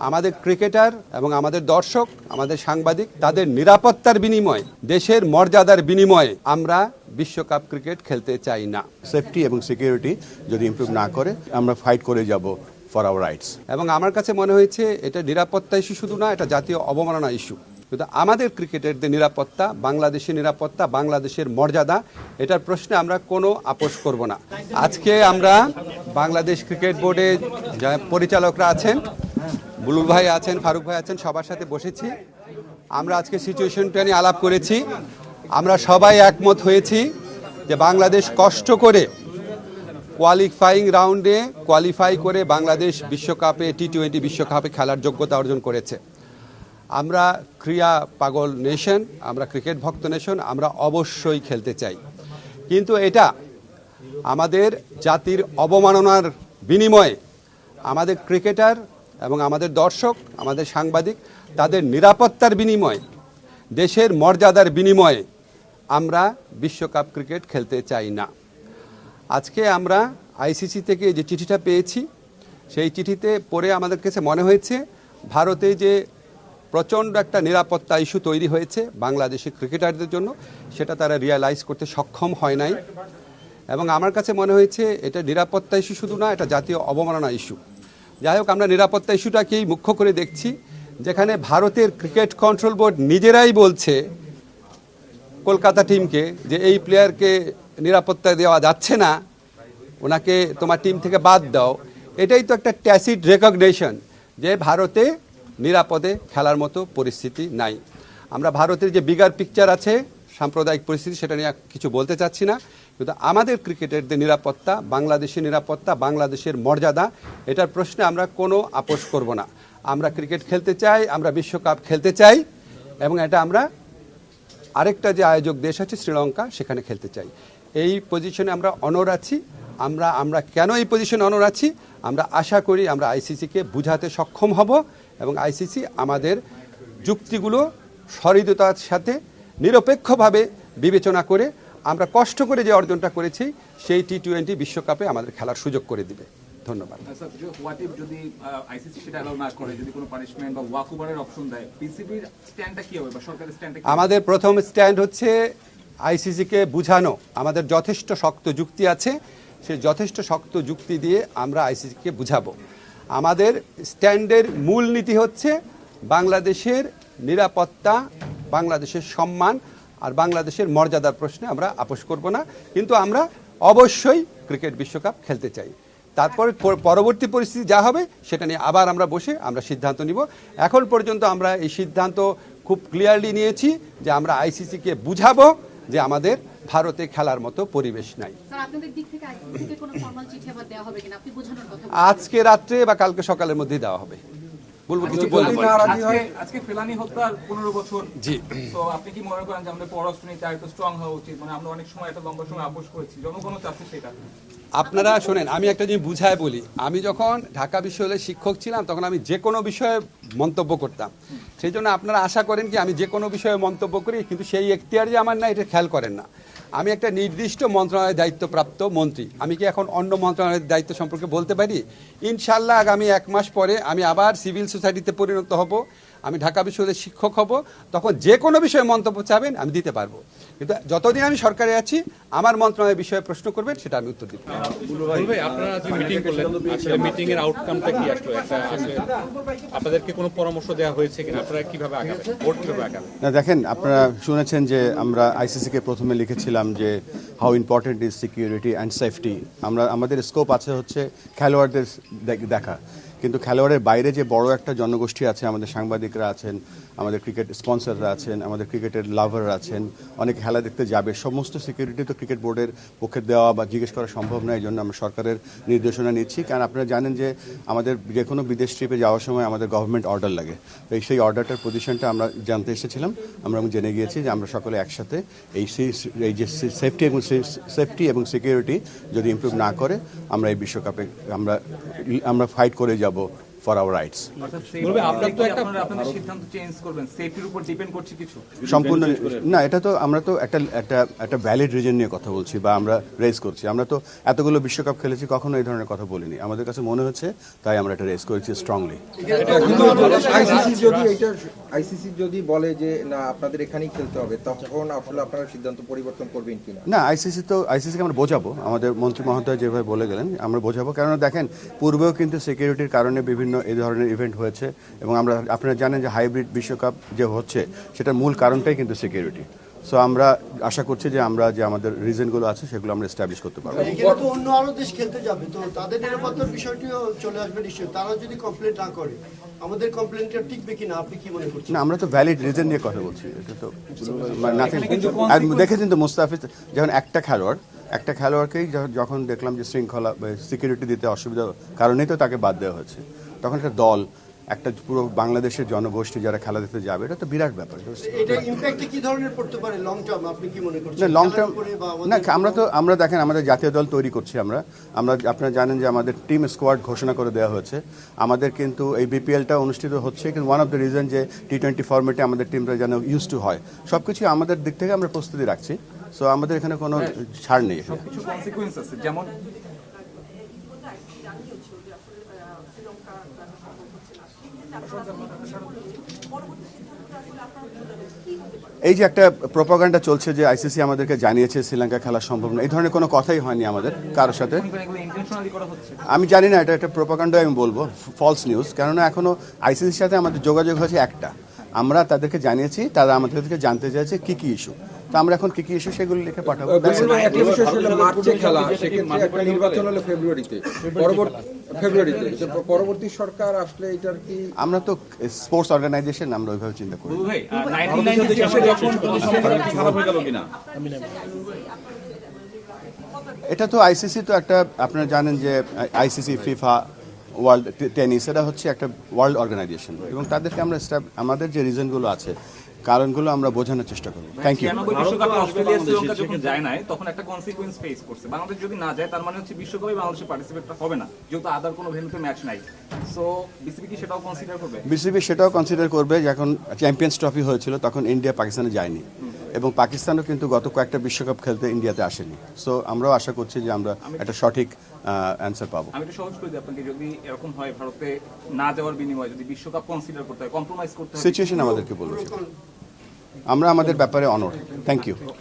আমাদের ক্রিকেটার এবং আমাদের দর্শক, আমাদের সাংবাদিক, তাদের নিরাপত্তার বিনিময়ে, দেশের মর্যাদার বিনিময়ে আমরা বিশ্বকাপ ক্রিকেট খেলতে চাই না। সেফটি এবং সিকিউরিটি যদি ইমপ্রুভ না করে আমরা ফাইট করে যাব ফর আওয়ার রাইটস। এবং আমার কাছে মনে হয়েছে এটা নিরাপত্তা ইস্যু শুধু না, এটা জাতীয় অবমাননা ইস্যু। কিন্তু আমাদের ক্রিকেটারদের নিরাপত্তা, বাংলাদেশের নিরাপত্তা, বাংলাদেশের মর্যাদা, এটার প্রশ্নে আমরা কোনো আপোষ করব না। আজকে আমরা বাংলাদেশ ক্রিকেট বোর্ডে যা পরিচালকরা আছেন, বুলুল ভাই আছেন, ফারুক ভাই আছেন, সবার সাথে বসেছি। আমরা আজকে সিচুয়েশনটা নিয়ে আলাপ করেছি। আমরা সবাই একমত হয়েছি যে বাংলাদেশ কষ্ট করে কোয়ালিফাইং রাউন্ডে কোয়ালিফাই করে বাংলাদেশ বিশ্বকাপে টি-20 বিশ্বকাপে খেলার যোগ্যতা অর্জন করেছে। আমরা ক্রীড়া পাগল নেশন, আমরা ক্রিকেট ভক্ত নেশন, আমরা অবশ্যই খেলতে চাই। কিন্তু এটা আমাদের জাতির অবমাননার বিনিময়ে, আমাদের ক্রিকেটার এবং আমাদের দর্শক, আমাদের সাংবাদিক, তাদের নিরাপত্তার বিনিময়ে, দেশের মর্যাদার বিনিময়ে আমরা বিশ্বকাপ ক্রিকেট খেলতে চাই না। আজকে আমরা আইসিসি থেকে যে চিঠিটা পেয়েছি, সেই চিঠিতে পড়ে আমাদের কাছে মনে হয়েছে ভারতে যে প্রচণ্ড একটা নিরাপত্তা ইস্যু তৈরি হয়েছে বাংলাদেশের ক্রিকেটারদের জন্য, সেটা তারা রিয়ালাইজ করতে সক্ষম হয় নাই। এবং আমার কাছে মনে হয়েছে এটা নিরাপত্তা ইস্যু শুধু না, এটা জাতীয় অবমাননা ইস্যু। যাই হোক, আমরা নিরাপত্তা ইস্যুটাকেই মুখ্য করে দেখছি, যেখানে ভারতের ক্রিকেট কন্ট্রোল বোর্ড নিজেরাই বলছে কলকাতা টিমকে যে এই প্লেয়ারকে নিরাপত্তা দেওয়া যাচ্ছে না, ওনাকে তোমার টিম থেকে বাদ দাও। এটাই তো একটা ট্যাসিড রেকগনিশন যে ভারতে নিরাপদে খেলার মতো পরিস্থিতি নাই। আমরা ভারতের যে বিগার পিকচার আছে, সাম্প্রদায়িক পরিস্থিতি, সেটা নিয়ে কিছু বলতে চাচ্ছি না। কিন্তু আমাদের ক্রিকেটারদের নিরাপত্তা, বাংলাদেশের নিরাপত্তা, বাংলাদেশের মর্যাদা, এটার প্রশ্নে আমরা কোনো আপোষ করব না। আমরা ক্রিকেট খেলতে চাই, আমরা বিশ্বকাপ খেলতে চাই, এবং এটা আমরা আরেকটা যে আয়োজক দেশ আছে শ্রীলঙ্কা, সেখানে খেলতে চাই। এই পজিশনে আমরা অনর আছি। আমরা কেন এই পজিশনে অনর আছি? আমরা আশা করি আমরা আইসিসিকে বুঝাতে সক্ষম হব, এবং আইসিসি আমাদের যুক্তিগুলো সহৃদয়তার সাথে নিরপেক্ষভাবে বিবেচনা করে আমরা কষ্ট করে যে অর্জনটা করেছি সেই টি-20 বিশ্বকাপে আমাদের খেলার সুযোগ করে দিবে। ধন্যবাদ। আমাদের প্রথম স্ট্যান্ড হচ্ছে আইসিসিকে বুঝানো। আমাদের যথেষ্ট শক্ত যুক্তি আছে, সেই যথেষ্ট শক্ত যুক্তি দিয়ে আমরা আইসিসিকে বুঝাবো। আমাদের স্ট্যান্ডের মূল নীতি হচ্ছে বাংলাদেশের নিরাপত্তা, বাংলাদেশের সম্মান আর বাংলাদেশের মর্যাদার প্রশ্নে আমরা আপোষ করব না। কিন্তু আমরা অবশ্যই ক্রিকেট বিশ্বকাপ খেলতে চাই। তারপর পরবর্তী পরিস্থিতি যা হবে সেটা নিয়ে আবার আমরা বসে আমরা সিদ্ধান্ত নিব। এখন পর্যন্ত আমরা এই সিদ্ধান্ত খুব ক্লিয়ারলি নিয়েছি যে আমরা আইসিসিকে বুঝাবো যে আমাদের ভারতে খেলার মতো পরিবেশ নাই। আজকে রাত্রে বা কালকে সকালের মধ্যেই দেওয়া হবে। বলবো কিছু বলতে আজকে ফেলানি হত্যার 15 বছর। জি, তো আপনি কি মনে করেন যে আমাদের পররাষ্ট্র নীতি আরেকটু স্ট্রং হওয়া উচিত? মানে আমরা অনেক সময় একটা লম্বা সময় আপোষ করেছি, জনগণও চাচ্ছে সেটা। আপনারা শোনেন, আমি একটা জিনিস বুঝায় বলি। আমি যখন ঢাকা বিশ্ববিদ্যালয়ের শিক্ষক ছিলাম তখন আমি যে কোনো বিষয়ে মন্তব্য করতাম। সেই জন্য আপনারা আশা করেন কি আমি যে কোনো বিষয়ে মন্তব্য করি, কিন্তু সেই এখতিয়ার যে আমার না, এটা খেয়াল করেন না। আমি একটা নির্দিষ্ট মন্ত্রণালয়ের দায়িত্বপ্রাপ্ত মন্ত্রী। আমি কি এখন অন্য মন্ত্রণালয়ের দায়িত্ব সম্পর্কে বলতে পারি? ইনশাল্লাহ আগামী 1 মাস পরে আমি আবার সিভিল সোসাইটিতে পরিণত হব, আমি ঢাকা বিশ্ববিদ্যালয়ের শিক্ষক হব। তখন যে কোনো বিষয়ে মন্তব্য চাবেন আমি দিতে পারবো, কিন্তু যতদিন আমি সরকারে আছি আমার মন্ত্রণালয়ের বিষয়ে প্রশ্ন করবেন, সেটা আমি উত্তর দিব। আপনারা যে মিটিং করলেন, আসলে মিটিং এর আউটকামটা কি আসলো? আপনাদেরকে কোনো পরামর্শ দেওয়া হয়েছে কিনা? আপনারা কিভাবে আগাবেন, বোর্ড কিভাবে আগাবে? না, দেখেন, আপনারা শুনেছেন যে আমরা আইসিসিকে প্রথমে লিখেছিলাম যে how important is security and safety. আমাদের স্কোপ আছে হচ্ছে খেলোয়াড়দের দেখা, কিন্তু খেলোয়াড়ের বাইরে যে বড় একটা জনগোষ্ঠী আছে, আমাদের সাংবাদিকরা আছেন, আমাদের ক্রিকেট স্পন্সররা আছেন, আমাদের ক্রিকেটের লাভাররা আছেন, অনেক খেলা দেখতে যাবে, সমস্ত সিকিউরিটি তো ক্রিকেট বোর্ডের পক্ষে দেওয়া বা জিজ্ঞেস করা সম্ভব নয়। এই জন্য আমরা সরকারের নির্দেশনা নিচ্ছি। কারণ আপনারা জানেন যে আমাদের যে কোনো বিদেশ ট্রিপে যাওয়ার সময় আমাদের গভর্নমেন্ট অর্ডার লাগে। তো সেই অর্ডারটার পজিশনটা আমরা জানতে এসেছিলাম। আমরা জেনে গিয়েছি যে আমরা সকলে একসাথে এই যে সেফটি এবং সিকিউরিটি যদি ইমপ্রুভ না করে আমরা এই বিশ্বকাপে আমরা ফাইট করে যাব ফর আওয়ার রাইটস। বলবে আপনার তো আপনাদের সিদ্ধান্ত চেঞ্জ করবেন সেফটির উপর ডিপেন্ড করছে কিছু সম্পূর্ণ না, এটা তো আমরা তো একটা ভ্যালিড রিজন নিয়ে কথা বলছি বা আমরা রেজ করছি। আমরা তো এতগুলো বিশ্বকাপ খেলেছি, কখনো এই ধরনের কথা বলিনি। আমাদের কাছে মনে হচ্ছে তাই আমরা এটা রেজ করেছি স্ট্রংলি। আইসিসি যদি বলে যে না আপনাদের এখানেই খেলতে হবে, তখন আসলে আপনারা সিদ্ধান্ত পরিবর্তন করবেন কিনা? না, আইসিসিকে আমরা বোঝাবো, আমাদের মন্ত্রী মহোদয় যেভাবে বলে গেলেন আমরা বোঝাবো। কেননা দেখেন, পূর্বেও কিন্তু সিকিউরিটির কারণে বিভিন্ন এই ধরনের ইভেন্ট হয়েছে এবং আপনারা জানেন যে হাইব্রিড বিশ্বকাপ যে হচ্ছে সেটার মূল কারণটাই কিন্তু সিকিউরিটি। সো আমরা আশা করছি যে আমরা যে আমাদের রিজনগুলো আছে সেগুলো আমরা এস্টাবলিশ করতে পারবো। এখানে তো অন্য আরো দেশ খেলতে যাবে, তো তাদের নিরাপত্তার বিষয়টিও চলে আসবে নিশ্চয়ই। তারা যদি কমপ্লেন না করে আমাদের কমপ্লেনটা টিকবে কিনা আপনি কি মনে করছেন? না, আমরা তো ভ্যালিড রিজন নিয়ে কথা বলছি। এটা তো আর দেখেছেন তো মুস্তাফিজ যখন একটা খেলোয়াড়কেই যখন দেখলাম যে শৃঙ্খলা সিকিউরিটি দিতে অসুবিধা কারণেই তো তাকে বাদ দেওয়া হয়েছে, তখন একটা দল, একটা পুরো বাংলাদেশের জনগোষ্ঠী যারা খেলা দেখতে যাবে, এটা তো বিরাট ব্যাপার। এটা ইমপ্যাক্ট কি ধরনের পড়তে পারে লং টার্ম আপনি কি মনে করছেন? না, লং টার্ম না, আমরা দেখেন আমাদের জাতীয় দল তৈরি করছি। আমরা আপনারা জানেন যে আমাদের টিম স্কোয়াড ঘোষণা করে দেওয়া হয়েছে। আমাদের কিন্তু এই বিপিএলটা অনুষ্ঠিত হচ্ছে, কিন্তু ওয়ান অফ দ্য রিজন যে টি-20 ফরম্যাটে আমাদের টিমটা যেন ইউজ টু হয়, সবকিছু আমাদের দিক থেকে আমরা প্রস্তুতি রাখছি। সো আমাদের এখানে কোনো ছাড় নেই। কিছু কনসিকুয়েন্স আছে, যেমন এই যে একটা প্রোপাগান্ডা চলছে যে আইসিসি আমাদেরকে জানিয়েছে শ্রীলঙ্কা খেলা সম্ভব না, এই ধরনের কোনো কথাই হয়নি আমাদের কারোর সাথে। ইন্টেনশনালি করা হচ্ছে। আমি জানি না, এটা একটা প্রোপাগান্ডা আমি বলবো, ফলস নিউজ। কেননা এখনো আইসিসির সাথে আমাদের যোগাযোগ হয়েছে একটা, আমরা তাদেরকে জানিয়েছি, তারা আমাদেরকে জানতে চাইছে কি কি ইস্যু। তো আমরা এখন কি কি ইস্যু সেগুলো লিখে পাঠাবো। একটা বিষয় ছিল মার্চে খেলা, সেক্ষেত্রে একটা নির্বাচন হলো ফেব্রুয়ারিতে, পরবর্তী সরকার আসলে এটার কি? আমরা তো স্পোর্টস অর্গানাইজেশন, আমরা ওইভাবে চিন্তা করি। ভাই 1996 যখন খারাপ হয়ে গেল কিনা? এটা তো আইসিসি তো একটা, আপনারা জানেন যে আইসিসি, ফিফা, ওয়ার্ল্ড টেনিস, এটা হচ্ছে একটা ওয়ার্ল্ড অর্গানাইজেশন এবং তাদেরকে আমরা আমাদের যে রিজনগুলো আছে, কারণগুলো আমরা বোঝানোর চেষ্টা করব। Thank you. বিশ্বকাপে অস্ট্রেলিয়া শ্রীলঙ্কা যখন যায় না, তখন একটা কনসিকুয়েন্স ফেস করছে। বাংলাদেশ যদি না যায় তার মানে হচ্ছে বিশ্বকাপে বাংলাদেশে পার্টিসিপেট হবে না, যেহেতু আদার কোনো ভেন্যুতে ম্যাচ নাই। সো বিসিবি কি সেটাও কনসিডার করবে? বিসিবি সেটাও কনসিডার করবে। যখন চ্যাম্পিয়ন্স ট্রফি হয়েছিল তখন ইন্ডিয়া পাকিস্তানে যায়নি এবং পাকিস্তানও কিন্তু গত কয়েকটা বিশ্বকাপ খেলতে ইন্ডিয়াতে আসেনি। সো আমরাও আশা করছি যে আমরা একটা সঠিক অ্যান্সার পাবো। আমি একটু সহজ করে দিই আপনাকে, যদি এরকম হয় ভারতে না যাওয়ার বিনিময়ে যদি বিশ্বকাপ কনসিডার করতে হয়, কম্প্রোমাইজ করতে হয়, সিচুয়েশন আমাদেরকে বলবে, আমরা আমাদের ব্যাপারে অনড়। Thank you.